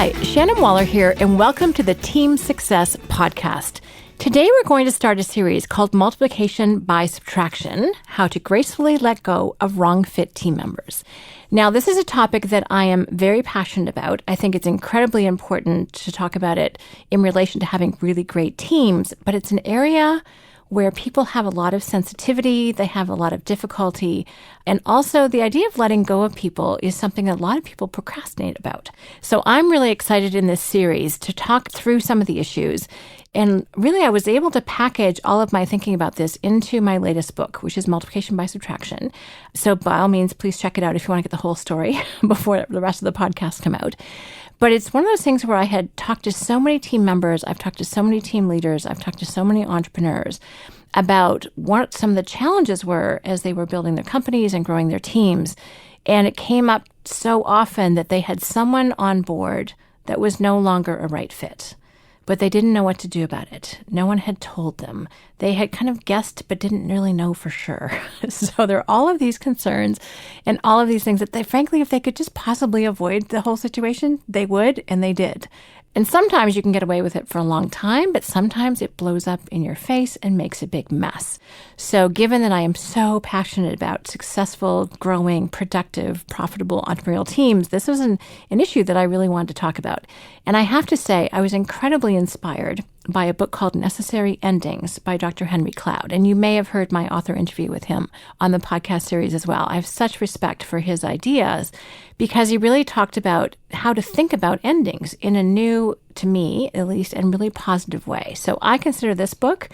Hi, Shannon Waller here, and welcome to the Team Success Podcast. Today we're going to start a series called Multiplication by Subtraction, How to Gracefully Let Go of Wrong Fit Team Members. Now, this is a topic that I am very passionate about. I think it's incredibly important to talk about it in relation to having really great teams, but it's an area where people have a lot of sensitivity, they have a lot of difficulty, and also the idea of letting go of people is something that a lot of people procrastinate about. So I'm really excited in this series to talk through some of the issues. And really, I was able to package all of my thinking about this into my latest book, which is Multiplication by Subtraction. So by all means, please check it out if you want to get the whole story before the rest of the podcast come out. But it's one of those things where I had talked to so many team members, I've talked to so many team leaders, I've talked to so many entrepreneurs about what some of the challenges were as they were building their companies and growing their teams. And it came up so often that they had someone on board that was no longer a right fit, but they didn't know what to do about it. No one had told them. They had kind of guessed, but didn't really know for sure. So there are all of these concerns and all of these things that they, frankly, if they could just possibly avoid the whole situation, they would, and they did. And sometimes you can get away with it for a long time, but sometimes it blows up in your face and makes a big mess. So given that I am so passionate about successful, growing, productive, profitable entrepreneurial teams, this was an issue that I really wanted to talk about. And I have to say, I was incredibly inspired by a book called Necessary Endings by Dr. Henry Cloud. And you may have heard my author interview with him on the podcast series as well. I have such respect for his ideas because he really talked about how to think about endings in a new, to me at least, and really positive way. So I consider this book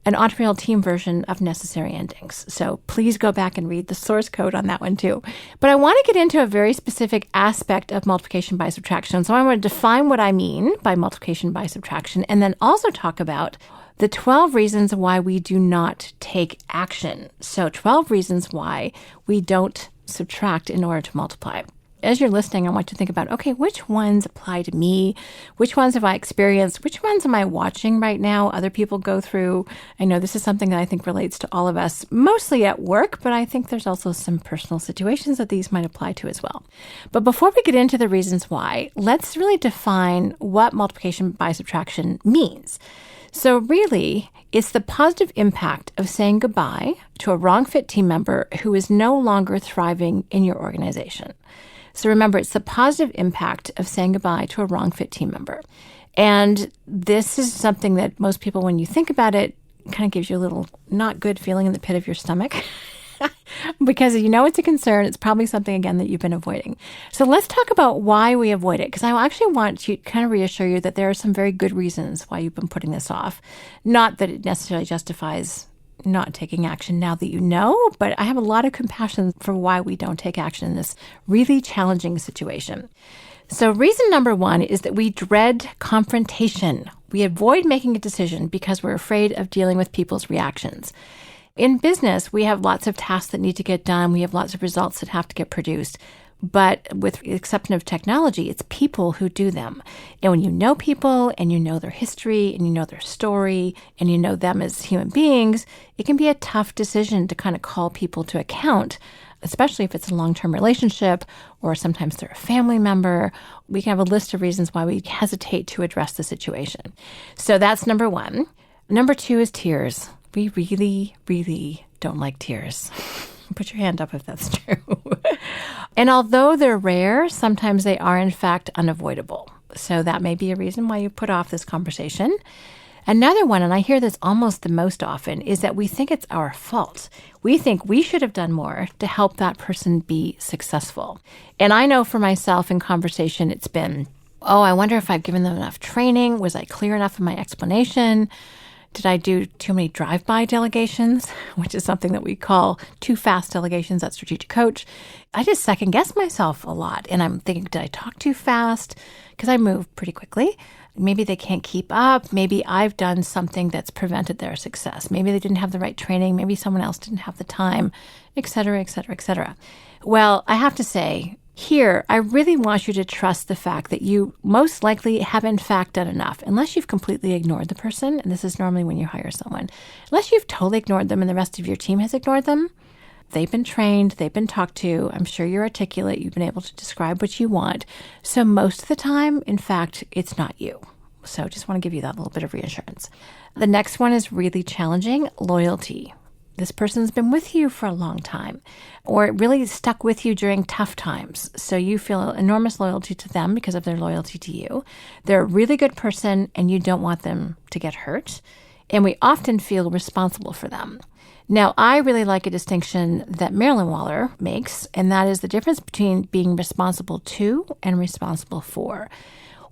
an entrepreneurial team version of Necessary Endings. So please go back and read the source code on that one too. But I want to get into a very specific aspect of multiplication by subtraction. So I want to define what I mean by multiplication by subtraction and then also talk about the 12 reasons why we do not take action. So 12 reasons why we don't subtract in order to multiply. As you're listening, I want you to think about, okay, which ones apply to me? Which ones have I experienced? Which ones am I watching right now other people go through? I know this is something that I think relates to all of us, mostly at work, but I think there's also some personal situations that these might apply to as well. But before we get into the reasons why, let's really define what multiplication by subtraction means. So really, it's the positive impact of saying goodbye to a wrong fit team member who is no longer thriving in your organization. So remember, it's the positive impact of saying goodbye to a wrong fit team member. And this is something that most people, when you think about it, kind of gives you a little not good feeling in the pit of your stomach. Because you know it's a concern. It's probably something, again, that you've been avoiding. So let's talk about why we avoid it. Because I actually want to kind of reassure you that there are some very good reasons why you've been putting this off. Not that it necessarily justifies not taking action now that you know, but I have a lot of compassion for why we don't take action in this really challenging situation. So reason number one is that we dread confrontation. We avoid making a decision because we're afraid of dealing with people's reactions. In business, we have lots of tasks that need to get done. We have lots of results that have to get produced. But with the exception of technology, it's people who do them. And when you know people and you know their history and you know their story and you know them as human beings, it can be a tough decision to kind of call people to account, especially if it's a long-term relationship or sometimes they're a family member. We can have a list of reasons why we hesitate to address the situation. So that's number one. Number two is tears. We really, really don't like tears. Put your hand up if that's true. And although they're rare, sometimes they are in fact unavoidable. So that may be a reason why you put off this conversation. Another one, and I hear this almost the most often, is that we think it's our fault. We think we should have done more to help that person be successful. And I know for myself in conversation, it's been, oh, I wonder if I've given them enough training. Was I clear enough in my explanation? Did I do too many drive-by delegations, which is something that we call too fast delegations at Strategic Coach? I just second-guess myself a lot. And I'm thinking, did I talk too fast? Because I move pretty quickly. Maybe they can't keep up. Maybe I've done something that's prevented their success. Maybe they didn't have the right training. Maybe someone else didn't have the time, et cetera, et cetera, et cetera. Well, I have to say, here, I really want you to trust the fact that you most likely have in fact done enough, unless you've completely ignored the person, and this is normally when you hire someone. Unless you've totally ignored them and the rest of your team has ignored them, They've been trained, they've been talked to. I'm sure you're articulate, you've been able to describe what you want. So most of the time, in fact, it's not you. So just want to give you that little bit of reassurance. The next one is really challenging, loyalty. This person's been with you for a long time, or really stuck with you during tough times. So you feel enormous loyalty to them because of their loyalty to you. They're a really good person and you don't want them to get hurt. And we often feel responsible for them. Now, I really like a distinction that Shannon Waller makes, and that is the difference between being responsible to and responsible for.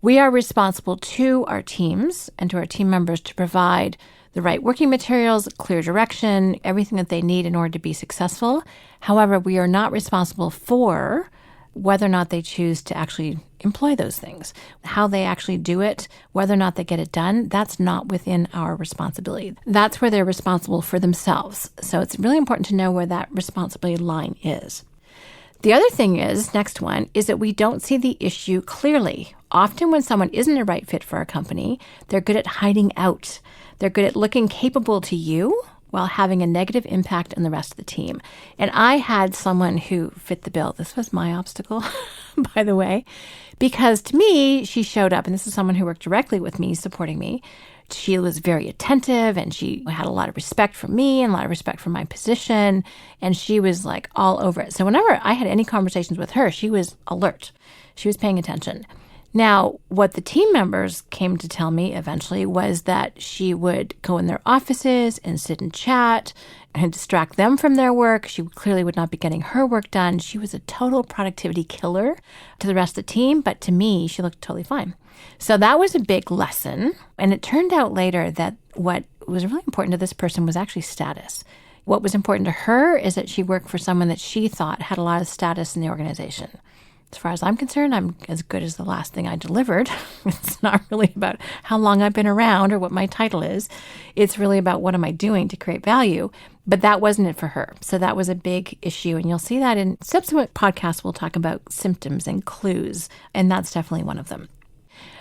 We are responsible to our teams and to our team members to provide the right working materials, clear direction, everything that they need in order to be successful. However, we are not responsible for whether or not they choose to actually employ those things. How they actually do it, whether or not they get it done, that's not within our responsibility. That's where they're responsible for themselves. So it's really important to know where that responsibility line is. The other thing is, next one, is that we don't see the issue clearly. Often when someone isn't a right fit for our company, they're good at hiding out. They're good at looking capable to you while having a negative impact on the rest of the team. And I had someone who fit the bill. This was my obstacle, by the way, because to me, she showed up, and this is someone who worked directly with me, supporting me. She was very attentive, and she had a lot of respect for me and a lot of respect for my position, and she was like all over it. So whenever I had any conversations with her, she was alert. She was paying attention. Now, what the team members came to tell me eventually was that she would go in their offices and sit and chat and distract them from their work. She clearly would not be getting her work done. She was a total productivity killer to the rest of the team, but to me, she looked totally fine. So that was a big lesson. And it turned out later that what was really important to this person was actually status. What was important to her is that she worked for someone that she thought had a lot of status in the organization. As far as I'm concerned, I'm as good as the last thing I delivered. It's not really about how long I've been around or what my title is. It's really about what am I doing to create value. But that wasn't it for her. So that was a big issue. And you'll see that in subsequent podcasts, we'll talk about symptoms and clues. And that's definitely one of them.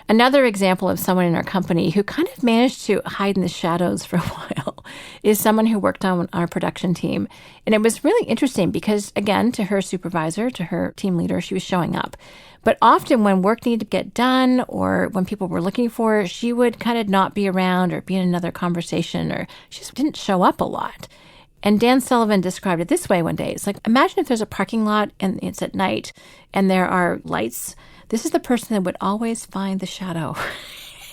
Another example of someone in our company who kind of managed to hide in the shadows for a while is someone who worked on our production team. And it was really interesting because, again, to her supervisor, to her team leader, she was showing up. But often when work needed to get done or when people were looking for her, she would kind of not be around or be in another conversation, or she just didn't show up a lot. And Dan Sullivan described it this way one day. It's like, imagine if there's a parking lot and it's at night and there are lights. This is the person that would always find the shadow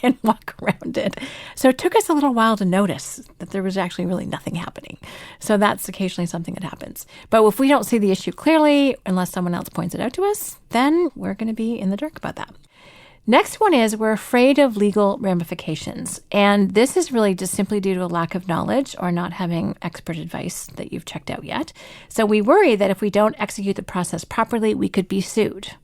and walk around it. So it took us a little while to notice that there was actually really nothing happening. So that's occasionally something that happens. But if we don't see the issue clearly, unless someone else points it out to us, then we're going to be in the dark about that. Next one is we're afraid of legal ramifications. And this is really just simply due to a lack of knowledge or not having expert advice that you've checked out yet. So we worry that if we don't execute the process properly, we could be sued.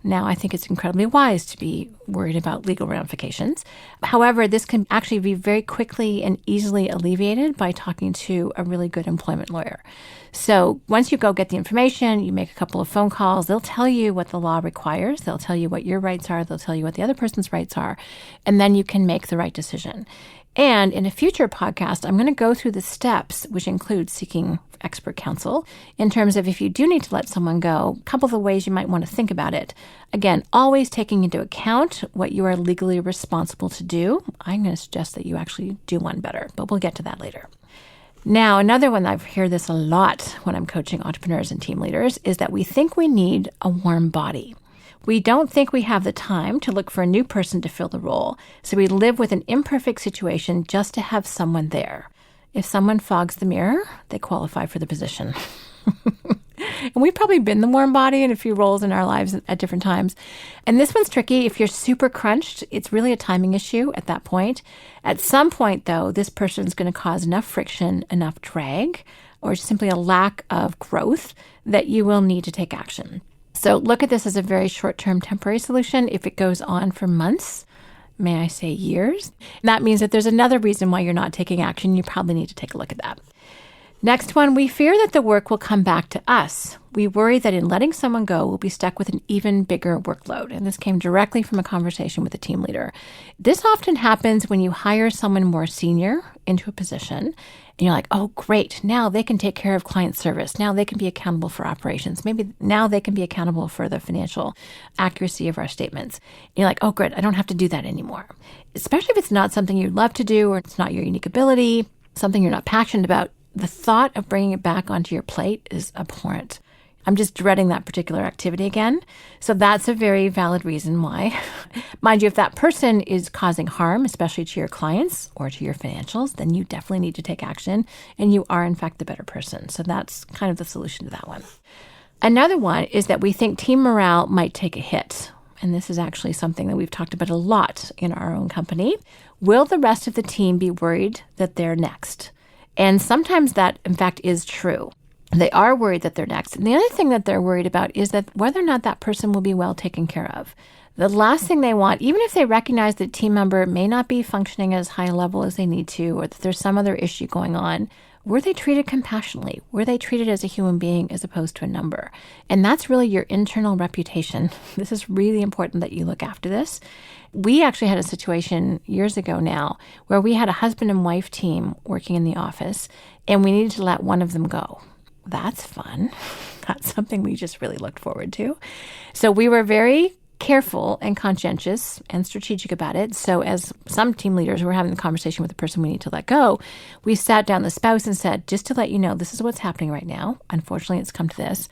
Now, I think it's incredibly wise to be worried about legal ramifications. However, this can actually be very quickly and easily alleviated by talking to a really good employment lawyer. So once you go get the information, you make a couple of phone calls, they'll tell you what the law requires. They'll tell you what your rights are. They'll tell you what the other person's rights are. And then you can make the right decision. And in a future podcast, I'm going to go through the steps, which include seeking expert counsel, in terms of if you do need to let someone go, a couple of the ways you might want to think about it. Again, always taking into account what you are legally responsible to do. I'm going to suggest that you actually do one better, but we'll get to that later. Now, another one, I've heard this a lot when I'm coaching entrepreneurs and team leaders, is that we think we need a warm body. We don't think we have the time to look for a new person to fill the role, so we live with an imperfect situation just to have someone there. If someone fogs the mirror, they qualify for the position. And we've probably been the warm body in a few roles in our lives at different times. And this one's tricky. If you're super crunched, it's really a timing issue at that point. At some point, though, this person's going to cause enough friction, enough drag, or simply a lack of growth that you will need to take action. So look at this as a very short-term temporary solution. If it goes on for months, may I say years, that means that there's another reason why you're not taking action. You probably need to take a look at that. Next one, we fear that the work will come back to us. We worry that in letting someone go, we'll be stuck with an even bigger workload. And this came directly from a conversation with a team leader. This often happens when you hire someone more senior into a position And you're like, oh, great. Now they can take care of client service. Now they can be accountable for operations. Maybe now they can be accountable for the financial accuracy of our statements. And you're like, oh, great. I don't have to do that anymore. Especially if it's not something you love to do or it's not your unique ability, something you're not passionate about. The thought of bringing it back onto your plate is abhorrent. I'm just dreading that particular activity again. So that's a very valid reason why. Mind you, if that person is causing harm, especially to your clients or to your financials, then you definitely need to take action and you are in fact the better person. So that's kind of the solution to that one. Another one is that we think team morale might take a hit. And this is actually something that we've talked about a lot in our own company. Will the rest of the team be worried that they're next? And sometimes that, in fact, is true. They are worried that they're next. And the other thing that they're worried about is that whether or not that person will be well taken care of. The last thing they want, even if they recognize that team member may not be functioning as high a level as they need to, or that there's some other issue going on, were they treated compassionately? Were they treated as a human being as opposed to a number? And that's really your internal reputation. This is really important that you look after this. We actually had a situation years ago now where we had a husband and wife team working in the office, and we needed to let one of them go. That's fun. That's something we just really looked forward to. So we were very careful and conscientious and strategic about it. So as some team leaders were having the conversation with the person we need to let go, we sat down the spouse and said, just to let you know, this is what's happening right now. Unfortunately, it's come to this.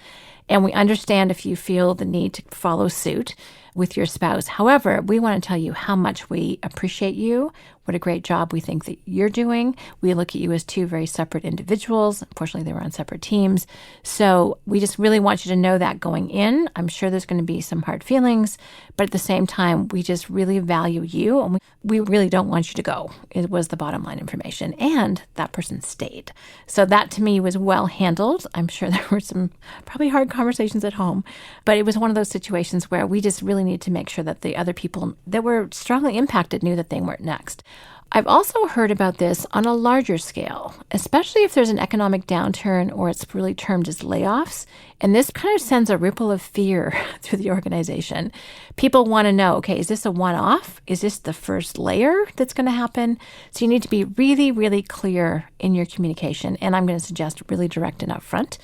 And we understand if you feel the need to follow suit with your spouse. However, we want to tell you how much we appreciate you, what a great job we think that you're doing. We look at you as two very separate individuals. Unfortunately, they were on separate teams. So we just really want you to know that going in. I'm sure there's going to be some hard feelings, but at the same time, we just really value you and we really don't want you to go. It was the bottom line information. And that person stayed. So that to me was well handled. I'm sure there were some probably hard conversations at home, but it was one of those situations where we just really need to make sure that the other people that were strongly impacted knew that they weren't next. I've also heard about this on a larger scale, especially if there's an economic downturn or it's really termed as layoffs. And this kind of sends a ripple of fear through the organization. People want to know, okay, is this a one-off? Is this the first layer that's going to happen? So you need to be really, really clear in your communication. And I'm going to suggest really direct and upfront.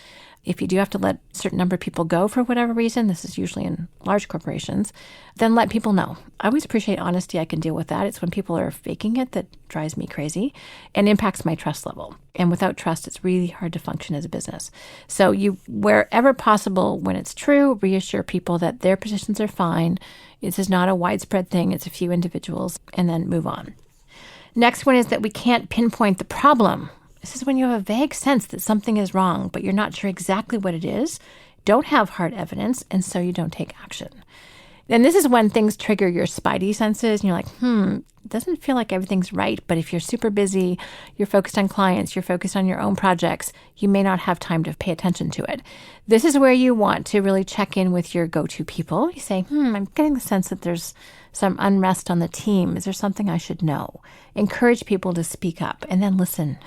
If you do have to let a certain number of people go for whatever reason, this is usually in large corporations, then let people know. I always appreciate honesty. I can deal with that. It's when people are faking it that drives me crazy and impacts my trust level. And without trust, it's really hard to function as a business. So you, wherever possible, when it's true, reassure people that their positions are fine. This is not a widespread thing. It's a few individuals, and then move on. Next one is that we can't pinpoint the problem. This is when you have a vague sense that something is wrong, but you're not sure exactly what it is, don't have hard evidence, and so you don't take action. And this is when things trigger your spidey senses, and you're like, it doesn't feel like everything's right, but if you're super busy, you're focused on clients, you're focused on your own projects, you may not have time to pay attention to it. This is where you want to really check in with your go-to people. You say, I'm getting the sense that there's some unrest on the team. Is there something I should know? Encourage people to speak up and then listen.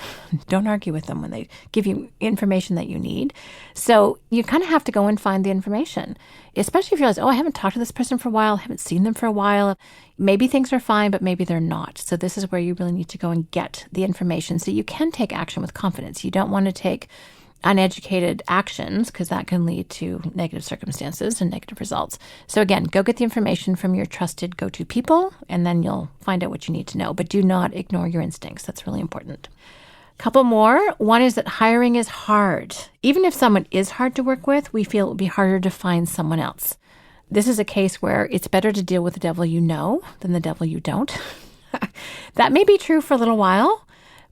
Don't argue with them when they give you information that you need. So you kind of have to go and find the information, especially if you realize, I haven't talked to this person for a while, haven't seen them for a while. Maybe things are fine, but maybe they're not. So this is where you really need to go and get the information so you can take action with confidence. You don't want to take uneducated actions because that can lead to negative circumstances and negative results. So again, go get the information from your trusted go-to people, and then you'll find out what you need to know. But do not ignore your instincts. That's really important. A couple more. One is that hiring is hard. Even if someone is hard to work with, we feel it would be harder to find someone else. This is a case where it's better to deal with the devil you know than the devil you don't. That may be true for a little while,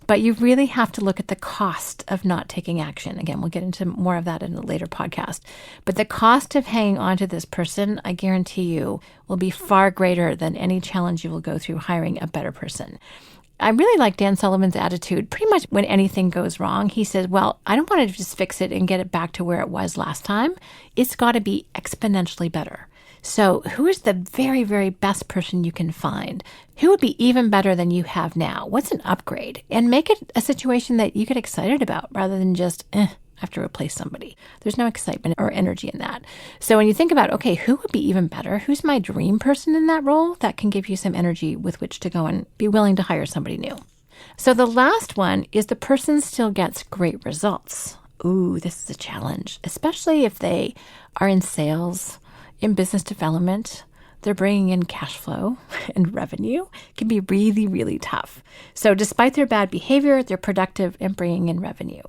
but you really have to look at the cost of not taking action. Again, we'll get into more of that in a later podcast. But the cost of hanging on to this person, I guarantee you, will be far greater than any challenge you will go through hiring a better person. I really like Dan Sullivan's attitude. Pretty much when anything goes wrong, he says, well, I don't want to just fix it and get it back to where it was last time. It's got to be exponentially better. So who is the very, very best person you can find? Who would be even better than you have now? What's an upgrade? And make it a situation that you get excited about rather than just, I have to replace somebody. There's no excitement or energy in that. So when you think about, okay, who would be even better? Who's my dream person in that role? That can give you some energy with which to go and be willing to hire somebody new. So the last one is the person still gets great results. Ooh, this is a challenge, especially if they are in sales, in business development. They're bringing in cash flow and revenue. It can be really, really tough. So despite their bad behavior, they're productive and bringing in revenue.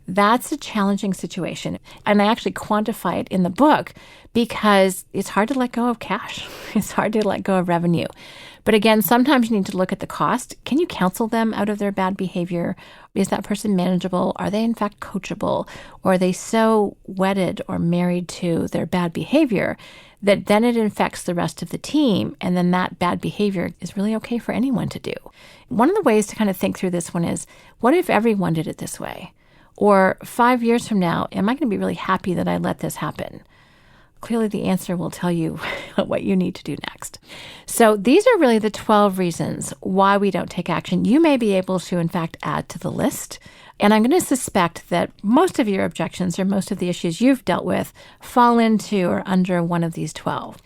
That's a challenging situation. And I actually quantify it in the book because it's hard to let go of cash. It's hard to let go of revenue. But again, sometimes you need to look at the cost. Can you counsel them out of their bad behavior? Is that person manageable? Are they in fact coachable? Or are they so wedded or married to their bad behavior that then it infects the rest of the team, and then that bad behavior is really okay for anyone to do? One of the ways to kind of think through this one is, what if everyone did it this way? Or 5 years from now, am I going to be really happy that I let this happen? Clearly, the answer will tell you what you need to do next. So these are really the 12 reasons why we don't take action. You may be able to, in fact, add to the list. And I'm going to suspect that most of your objections or most of the issues you've dealt with fall into or under one of these 12.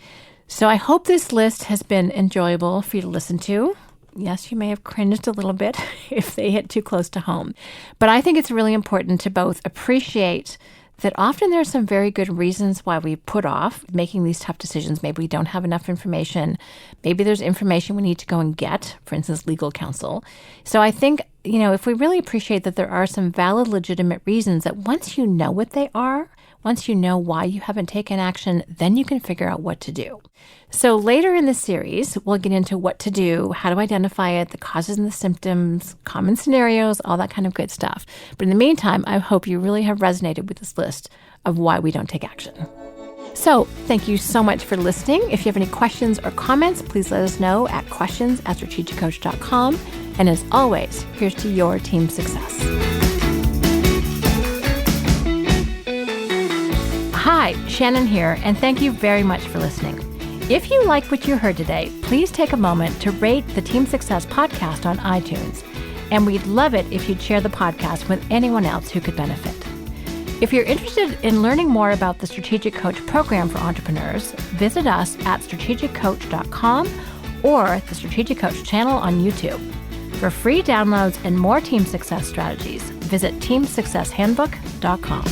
So I hope this list has been enjoyable for you to listen to. Yes, you may have cringed a little bit if they hit too close to home. But I think it's really important to both appreciate that often there are some very good reasons why we put off making these tough decisions. Maybe we don't have enough information. Maybe there's information we need to go and get, for instance, legal counsel. So I think, if we really appreciate that there are some valid, legitimate reasons, that once you know what they are, once you know why you haven't taken action, then you can figure out what to do. So later in the series, we'll get into what to do, how to identify it, the causes and the symptoms, common scenarios, all that kind of good stuff. But in the meantime, I hope you really have resonated with this list of why we don't take action. So thank you so much for listening. If you have any questions or comments, please let us know at questions@strategiccoach.com. And as always, here's to your team success. Hi, Shannon here, and thank you very much for listening. If you like what you heard today, please take a moment to rate the Team Success podcast on iTunes. And we'd love it if you'd share the podcast with anyone else who could benefit. If you're interested in learning more about the Strategic Coach program for entrepreneurs, visit us at strategiccoach.com or the Strategic Coach channel on YouTube. For free downloads and more team success strategies, visit teamsuccesshandbook.com.